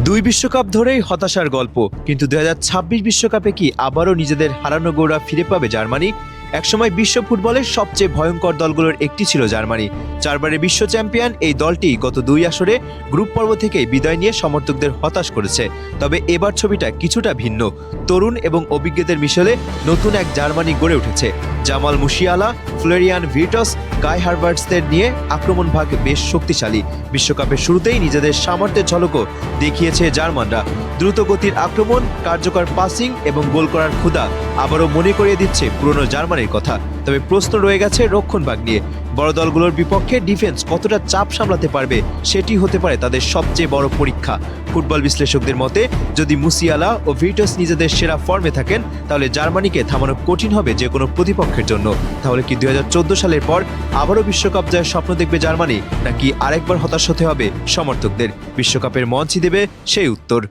দুই বিশ্বকাপ ধরেই হতাশার গল্প, কিন্তু 2026 বিশ্বকাপে কি আবারও নিজেদের হারানো গৌরব ফিরে পাবে জার্মানি? একসময় বিশ্ব ফুটবলের সবচেয়ে ভয়ঙ্কর দলগুলোর একটি ছিল জার্মানি। 4 বারের বিশ্ব চ্যাম্পিয়ন এই দলটি গত 2 আসরে গ্রুপ পর্ব থেকেই বিদায় নিয়ে সমর্থকদের হতাশ করেছে। তবে এবার ছবিটা কিছুটা ভিন্ন। তরুণ এবং অভিজ্ঞদের মিশেলে নতুন এক জার্মানি গড়ে উঠেছে। জামাল মুশিয়ালা, ফ্লোরিয়ান ভির্টস, গাই হারভার্টসদের নিয়ে আক্রমণ ভাগ বেশ শক্তিশালী। বিশ্বকাপের শুরুতেই নিজেদের সামর্থ্যের ঝলকও দেখিয়েছে জার্মানরা। দ্রুত গতির আক্রমণ, কার্যকর পাসিং এবং গোল করার ক্ষুধা আবারও মনে করিয়ে দিচ্ছে পুরনো জার্মানির কথা। তবে প্রশ্ন রয়ে গেছে রক্ষণভাগ নিয়ে। বড় দলগুলোর বিপক্ষে ডিফেন্স কতটা চাপ সামলাতে পারবে সেটি হতে পারে তাদের সবচেয়ে বড় পরীক্ষা। ফুটবল বিশ্লেষকদের মতে, যদি মুসিয়ালা ও ভির্টস নিজেদের সেরা ফর্মে থাকেন, তাহলে জার্মানিকে থামানো কঠিন হবে যে কোনো প্রতিপক্ষের জন্য। তাহলে কি 2014 সালের পর আবারও বিশ্বকাপ জয়ের স্বপ্ন দেখবে জার্মানি, নাকি আরেকবার হতাশ হতে হবে সমর্থকদের? বিশ্বকাপের মঞ্চই দেবে সেই উত্তর।